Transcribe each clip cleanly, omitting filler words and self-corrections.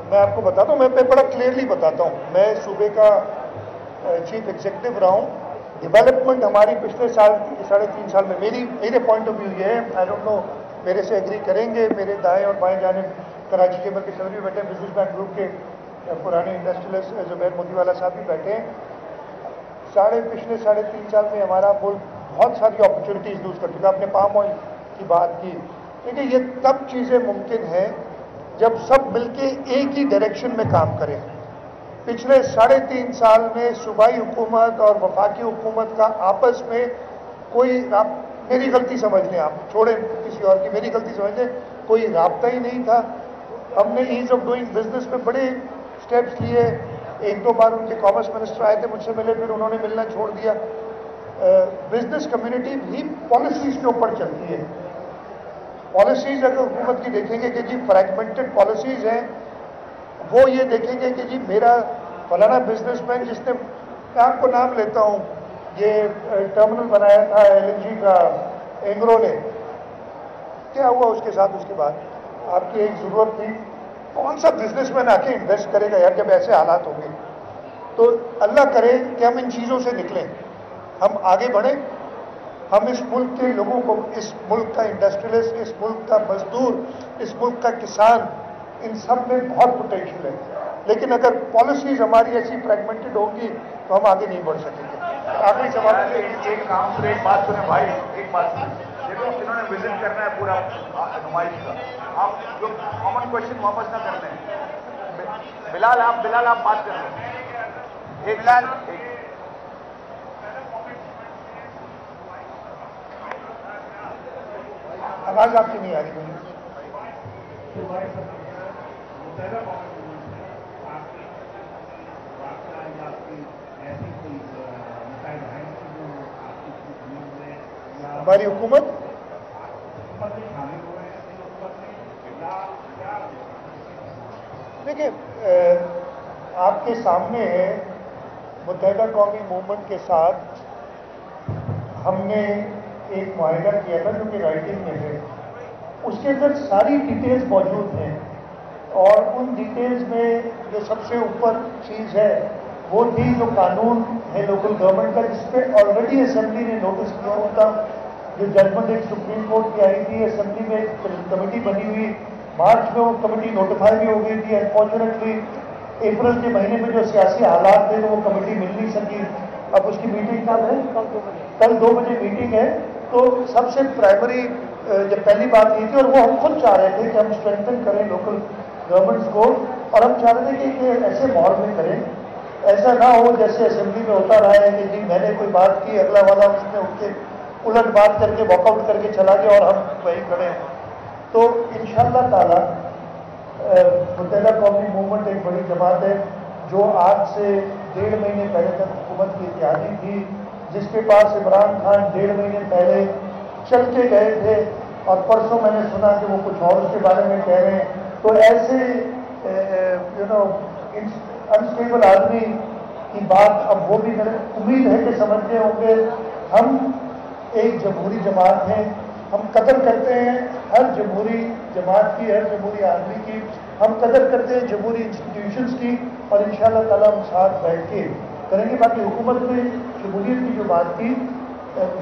میں آپ کو بتاتا ہوں, میں بڑا کلیئرلی بتاتا ہوں. میں صوبے کا چیف ایگزیکٹو رہا ہوں. ڈیولپمنٹ ہماری پچھلے سال 3.5 سال میں میرے پوائنٹ آف ویو یہ ہے, آئی ڈونٹ نو میرے سے ایگری کریں گے, میرے دائیں اور بائیں جانب کراچی چیمبر کے صدر بھی بیٹھے ہیں, بزنس بینک گروپ کے پرانے انڈسٹریلسٹ زبیر موتی والا صاحب بھی بیٹھے ہیں. پچھلے 3.5 سال میں ہمارا ملک بہت ساری اپرچونیٹیز لوز کر چکا. آپ نے پام آئل کی بات کی, کیونکہ یہ تب چیزیں ممکن ہیں جب سب مل کے ایک ہی ڈائریکشن میں کام کریں. پچھلے 3.5 سال میں صوبائی حکومت اور وفاقی حکومت کا آپس میں کوئی میری غلطی سمجھ لیں, آپ چھوڑیں کسی اور کی, میری غلطی سمجھ لیں, کوئی رابطہ ہی نہیں تھا. ہم نے ایز آف ڈوئنگ بزنس میں بڑے اسٹیپس لیے. 1-2 بار ان کے کامرس منسٹر آئے تھے, مجھ سے ملے, پھر انہوں نے ملنا چھوڑ دیا. بزنس کمیونٹی بھی پالیسیز کے اوپر چلتی ہے. پالیسیز اگر حکومت کی دیکھیں گے کہ جی فریگمنٹڈ پالیسیز ہیں, وہ یہ دیکھیں گے کہ جی میرا فلانا بزنس مین جس نے, میں آپ کو نام لیتا ہوں, یہ ٹرمنل بنایا تھا LNG کا اینگرو نے, کیا ہوا اس کے ساتھ؟ اس کے بعد آپ کی ایک ضرورت تھی, کون سا بزنس مین آ کے انویسٹ کرے گا یار جب ایسے حالات ہوں گے؟ تو اللہ کرے کہ ہم ان چیزوں سے نکلیں, ہم آگے بڑھیں. ہم اس ملک کے لوگوں کو, اس ملک کا انڈسٹریلسٹ, اس ملک کا مزدور, اس ملک کا کسان, ان سب میں بہت پوٹینشیل ہے. لیکن اگر پالیسیز ہماری ایسی فریگمنٹڈ ہوگی تو ہم آگے نہیں بڑھ سکیں گے. آخری سوال, ایک کام سے ایک بات سنیں بھائی, ایک بات سنیں. دیکھو انہوں نے وزٹ کرنا ہے پورا نمائش کا, آپ جو کامن کوشچن واپس نہ کرتے ہیں. بلال آپ بات کر رہے ہیں. ایک بلال, آواز آپ کی نہیں آ رہی بھائی. ہماری حکومت دیکھیں, آپ کے سامنے ہے, متحدہ قومی موومنٹ کے ساتھ ہم نے ایک معاہدہ کیا تھا جو کہ رائٹنگ میں ہے. اس کے اندر ساری ڈیٹیلز موجود ہیں, اور ان ڈیٹیلز میں جو سب سے اوپر چیز ہے وہ تھی جو قانون ہے لوکل گورنمنٹ کا, جس پہ آلریڈی اسمبلی نے نوٹس کیا ہوا تھا. جو ججمنٹ ایک سپریم کورٹ کی آئی تھی, اسمبلی میں ایک کمیٹی بنی ہوئی, مارچ میں وہ کمیٹی نوٹیفائی بھی ہو گئی تھی. انفارچونیٹلی اپریل کے مہینے میں جو سیاسی حالات تھے تو وہ کمیٹی مل نہیں سکی. اب اس کی میٹنگ کب ہے؟ کل 2 بجے میٹنگ ہے. تو سب سے پرائمری جب پہلی بات یہ تھی, اور وہ ہم خود چاہ رہے تھے کہ ہم اسٹرینتھن کریں لوکل گورنمنٹس کو, اور ہم چاہ رہے تھے کہ ایسے ماحول میں کریں, ایسا نہ ہو جیسے اسمبلی میں ہوتا رہا ہے کہ جی میں نے کوئی بات کی, اگلا والا اس میں اٹھ کے الٹ بات کر کے واک آؤٹ کر کے چلا گیا اور ہم وہیں کھڑے ہیں. تو انشاءاللہ تعالی متحدہ قومی موومنٹ ایک بڑی جماعت ہے جو آج سے 1.5 مہینے پہلے تک حکومت کی اتحادی تھی, جس کے پاس عمران خان 1.5 مہینے پہلے چل کے گئے تھے, اور پرسوں میں نے سنا کہ وہ کچھ اور اس کے بارے میں کہہ رہے ہیں. تو ایسے انسٹیبل آدمی کی بات اب وہ بھی میرے امید ہے کہ سمجھتے ہوں گے. ہم ایک جمہوری جماعت ہیں, ہم قدر کرتے ہیں ہر جمہوری جماعت کی, ہر جمہوری آدمی کی, ہم قدر کرتے ہیں جمہوری انسٹیٹیوشنز کی, اور انشاءاللہ تعالیٰ ہم ساتھ بیٹھ کے کریں گے. باقی حکومت نے شمولیت کی جو بات کی,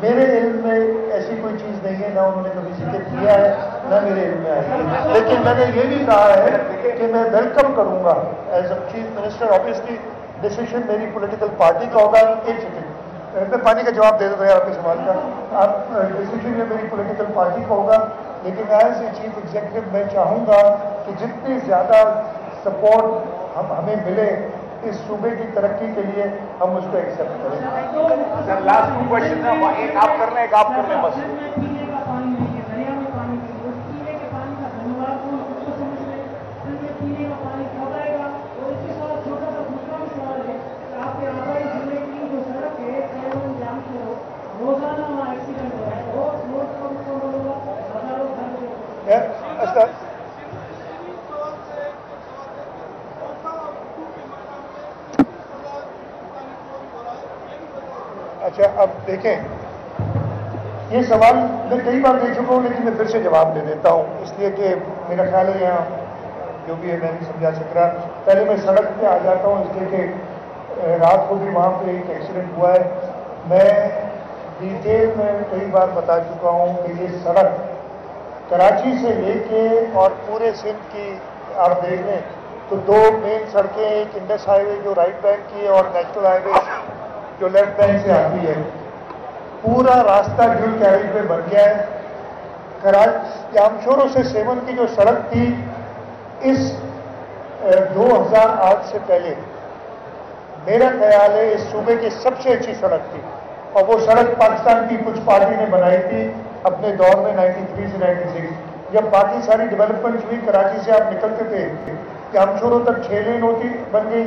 میرے علم میں ایسی کوئی چیز نہیں ہے, نہ انہوں نے کبھی ذکر کیا ہے, نہ میرے علم میں آئی ہے. لیکن میں نے یہ بھی کہا ہے کہ میں ویلکم کروں گا as a chief minister. Obviously decision میری پولیٹیکل پارٹی کا ہوگا. ایک سیکنڈ میں پانی کا جواب دے دیتا ہوں آپ کے سوال کا. آپ ڈیسیشن میں میری پولیٹیکل پارٹی کا ہوگا, لیکن ایز اے چیف ایگزیکٹو میں چاہوں گا کہ جتنی زیادہ سپورٹ ہمیں ملے اس صوبے کی ترقی کے لیے, ہم اس کو ایکسیپٹ کریں. لاسٹ 2 کوشچن ہیں, ایک آپ کر لیں, ایک آپ کر لیں بس. اچھا, اب دیکھیں, یہ سوال میں کئی بار دے چکا ہوں, لیکن میں پھر سے جواب دے دیتا ہوں, اس لیے کہ میرا خیال ہے یہاں जो भी है मैं नहीं समझा सक रहा। पहले मैं सड़क पे आ जाता हूँ इसलिए कि रात को भी वहाँ पे एक एक्सीडेंट हुआ है। मैं डिटेल में कई बार बता चुका हूँ कि ये सड़क कराची से लेके और पूरे सिंध की आप देख लें तो दो मेन सड़कें, एक इंडस हाईवे जो राइट बैंक की है और नेशनल हाईवे जो लेफ्ट बैंक से आती है, पूरा रास्ता ड्यूल कैरेज में बन गया है। जामशोरों से सेवन की जो सड़क थी इस 2008 से पहले मेरा ख्याल है इस सूबे की सबसे अच्छी सड़क थी, और वो सड़क पाकिस्तान की कुछ पार्टी ने बनाई थी अपने दौर में 93 से 96। जब बाकी सारी डेवलपमेंट हुई, कराची से आप निकलते थे जामशोरों तक 6 लेन होती बन गई,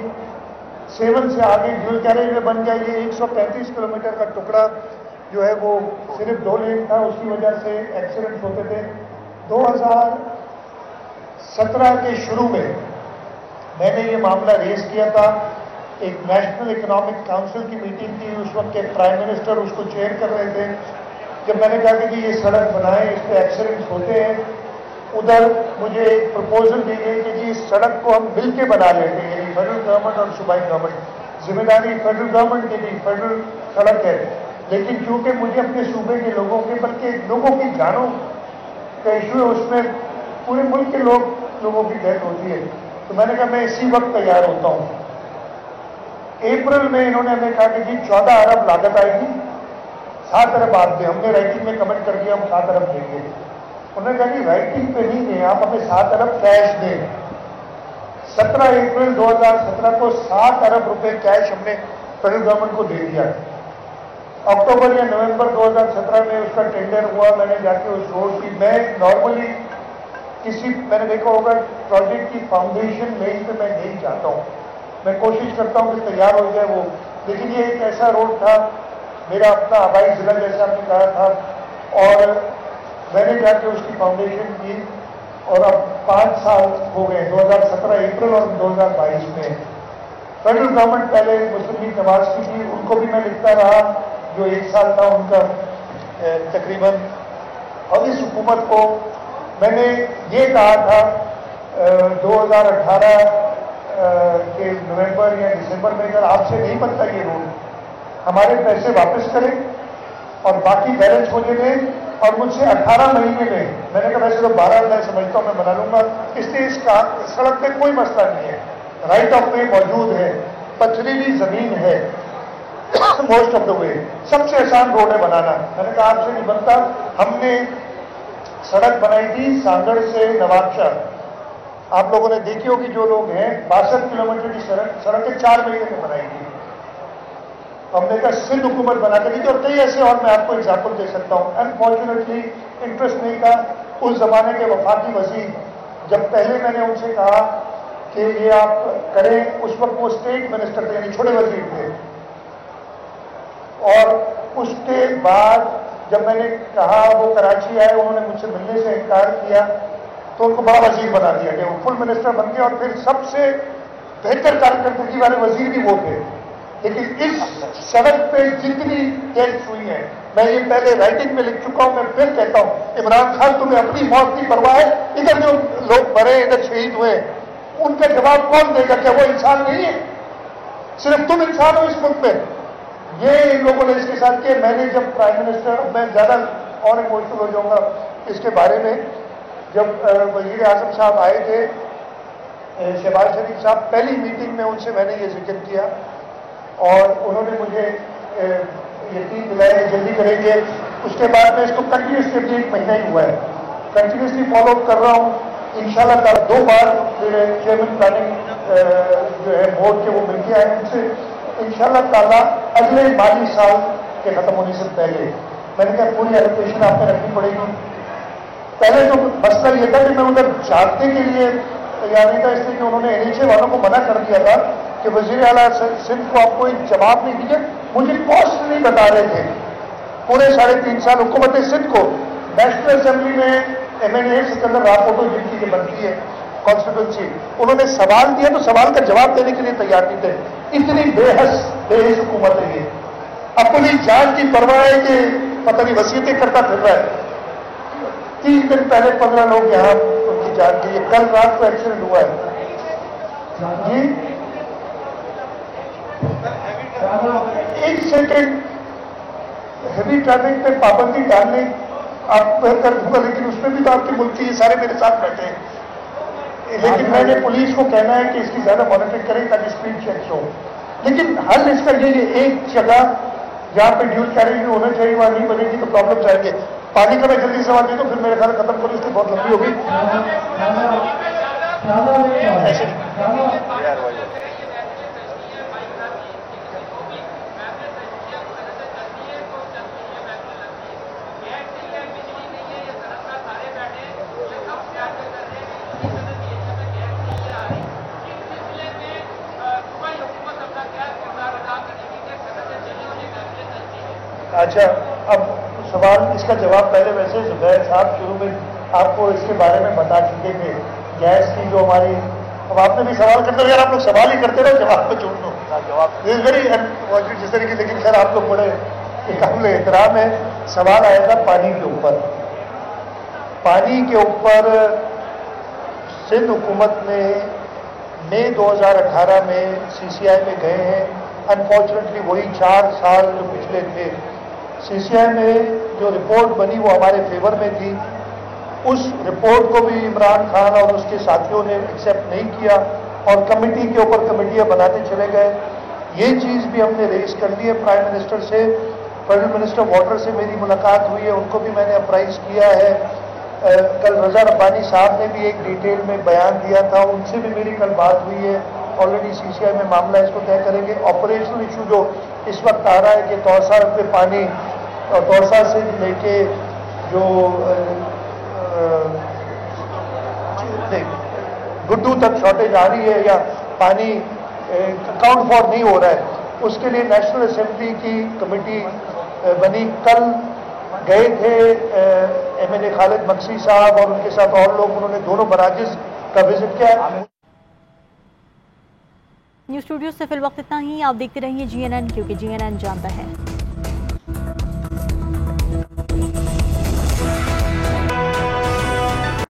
सेवन से आगे ड्यूल कैरेज में बन गया। ये 135 किलोमीटर का टुकड़ा जो है वो सिर्फ 2 लेन था, उसकी वजह से एक्सीडेंट्स होते थे। 2017 के शुरू में मैंने ये मामला रेज किया था, एक नेशनल इकोनॉमिक काउंसिल की मीटिंग थी, उस वक्त के प्राइम मिनिस्टर उसको चेयर कर रहे थे। जब मैंने कहा कि ये सड़क बनाए, इस पर एक्सीडेंट्स होते हैं, उधर मुझे एक प्रपोजल दी गई कि जी इस सड़क को हम मिल के बना लेते हैं, यानी फेडरल गवर्नमेंट और सूबाई गवर्नमेंट, जिम्मेदारी फेडरल गवर्नमेंट की थी, फेडरल सड़क है, लेकिन चूंकि मुझे अपने सूबे के लोगों के बल्कि लोगों की जानों का इशू है, उसमें पूरे मुल्क के लोगों की डेथ होती है, तो मैंने कहा मैं इसी वक्त तैयार होता हूँ। अप्रैल में इन्होंने हमें कहा कि जी 14 अरब लागत आएगी, 7 अरब आप दें। हमने राइटिंग में कमेंट कर दिया हम 7 अरब देंगे। उन्होंने कहा कि राइटिंग पे नहीं दें, आप हमें 7 अरब कैश दें। 17 अप्रैल 2017 को 7 अरब रुपए कैश हमने फेडरल गवर्नमेंट को दे दिया। अक्टूबर या नवंबर 2017 में उसका टेंडर हुआ, मैंने जाके उस रोड की, मैं नॉर्मली मैंने देखा होगा प्रोजेक्ट की फाउंडेशन लेन पे मैं नहीं चाहता हूँ, मैं कोशिश करता हूँ कि तैयार हो जाए वो, लेकिन ये एक ऐसा रोड था, मेरा अपना आबाई जिला जैसा आपने कहा था, और मैंने जाके उसकी फाउंडेशन की, और अब 5 साल हो गए, 2017 अप्रैल और 2022 में। फेडरल गवर्नमेंट पहले मुस्लिम लीग नवाज की थी, उनको भी मैं लिखता रहा, जो 1 साल था उनका तकरीबन, और इस हुकूमत को मैंने ये कहा था 2018 के नवंबर या दिसंबर में, अगर आपसे नहीं बनता ये रोड, हमारे पैसे वापस करें और बाकी बैलेंस होने दें, और मुझसे 18 महीने में, मैंने कहा वैसे तो 12 मैं समझता हूँ मैं बना लूंगा, इसलिए इसका सड़क पे कोई मसला नहीं है, राइट ऑफ वे मौजूद है, पथरीली जमीन है मोस्ट ऑफ द वे, सबसे आसान रोड है बनाना। मैंने कहा आपसे नहीं बनता। हमने सड़क बनाई थी सांगड़ से नवाबशाह, आप लोगों ने देखी होगी जो लोग हैं, 62 किलोमीटर की सड़कें 4 महीने में बनाई थी। हमने कहा सिंध हुकूमत बना के दी थी, और कई ऐसे और मैं आपको एग्जाम्पल दे सकता हूँ। अनफॉर्चुनेटली इंटरेस्ट नहीं था उस जमाने के वफाकी वजीर, जब पहले मैंने उनसे कहा कि ये आप करें, उस वक्त वो स्टेट मिनिस्टर थे, यानी छोटे वजीर थे, और उसके बाद जब मैंने कहा वो कराची आए, उन्होंने मुझसे मिलने से इनकार किया, तो उनको बड़ा वजीर बना दिया गया, वो फुल मिनिस्टर बन गया, और फिर सबसे बेहतर कारकर्दगी वाले वजीर भी वो थे। लेकिन इस सड़क पे जितनी डेथ्स हुई हैं, मैं ये पहले राइटिंग में लिख चुका हूं, मैं फिर कहता हूं, इमरान खान तुम्हें अपनी मौत की परवाह है, इधर जो लोग मरे, इधर शहीद हुए, उनका जवाब कौन देगा? क्या वो इंसान नहीं है? सिर्फ तुम इंसान हो इस मुल्क में। ये इन लोगों ने इसके साथ किया। मैंने जब प्राइम मिनिस्टर, मैं ज्यादा और इमोशनल हो जाऊंगा इसके बारे में, जब वजीर आजम साहब आए थे, शहबाज शरीफ साहब, पहली मीटिंग में उनसे मैंने ये जिक्र किया, और उन्होंने मुझे यकीन दिलाया जल्दी करेंगे। उसके बाद में इसको कंटिन्यूसली 1 महीना ही हुआ है, कंटिन्यूसली फॉलो अप कर रहा हूँ। इंशाल्लाह 2 बार मेरे चेयरमैन प्लानिंग जो है बोर्ड के, वो मिलके आए उनसे, इंशाल्लाह ताला अगले माली साल के खत्म होने से पहले। मैंने कहा पूरी एलोकेशन आपने रखनी पड़ेगी। पहले तो मसला ये था कि मैं उधर जाने के लिए तैयार नहीं था, इसलिए कि उन्होंने NHA वालों को मना कर दिया था कि वज़ीर आला सिंध को आप कोई जवाब नहीं दीजिए। मुझे कॉस्ट नहीं बता रहे थे पूरे 3.5 साल हुकूमत सिंध को। नेशनल असेंबली में MNA सिकंदर रापोटो जिनकी बनती है कॉन्स्टिट्यूंसी, उन्होंने सवाल दिया तो सवाल का जवाब देने के लिए तैयार नहीं थे। इतनी बेहस हुकूमत है ये, अपनी जान की परवाह है कि पता नहीं वसीयतें करता फिर रहा है। 3 दिन पहले 15 लोग यहाँ उनकी जान के, ये कल रात को एक्सीडेंट हुआ है जी। 1 सेकेंड हेवी ट्रैफिक पे पाबंदी डालने आप कर दूंगा, लेकिन उसमें भी तो आपके मुल्क के ये सारे मेरे साथ बैठे हैं। लेकिन मैंने पुलिस को कहना है कि इसकी ज्यादा मॉनिटरिंग करें ताकि स्पीड चेक्स हो। लेकिन हल इसका ये एक जगह जहां पे ड्यूल कैरिज होना चाहिए वहां नहीं बनेगी तो प्रॉब्लम आएंगे। पानी का मैं जल्दी सवाल दे दूं, फिर मेरे ख्याल खत्म करूं, इसलिए बहुत लंबी होगी। अच्छा, अब सवाल इसका जवाब पहले वैसे जुबैर साहब शुरू में आपको इसके बारे में बता चुके थे, गैस की जो हमारी, अब आपने भी सवाल करते हो यार, आप लोग सवाल ही करते रहो, जवाब पे छोड़ दो, जवाब वेरी अनफॉर्चुनेट जिस तरीके। लेकिन खैर आप लोग बड़े काबिल एहतराम है। सवाल आया था पानी के ऊपर। पानी के ऊपर सिंध हुकूमत ने मई 2018 में CCI में गए हैं। अनफॉर्चुनेटली वही 4 साल जो पिछले थे, CCI में जो रिपोर्ट बनी वो हमारे फेवर में थी। उस रिपोर्ट को भी इमरान खान और उसके साथियों ने एक्सेप्ट नहीं किया और कमेटी के ऊपर कमेटियां बनाते चले गए। ये चीज़ भी हमने रेज कर ली है प्राइम मिनिस्टर से। फेडरल मिनिस्टर वाटर से मेरी मुलाकात हुई है, उनको भी मैंने अप्राइज किया है। कल रजा रब्बानी साहब ने भी एक डिटेल में बयान दिया था, उनसे भी मेरी कल बात हुई है। ऑलरेडी CCI में मामला इसको तय करेंगे। ऑपरेशनल इशू जो इस वक्त आ रहा है कि तौसा पे पानी और तौसा से लेके जो गुड्डू तक शॉर्टेज आ रही है या पानी अकाउंट फॉर नहीं हो रहा है, उसके लिए नेशनल असेंबली की कमेटी बनी। कल गए थे MLA खालिद मक्सी साहब और उनके साथ और लोग, उन्होंने दोनों बराजिस का विजिट किया। न्यूज़ स्टूडियो से फिल वक्त इतना ही। आप देखते रहिए GNN, क्योंकि GNN जानता है।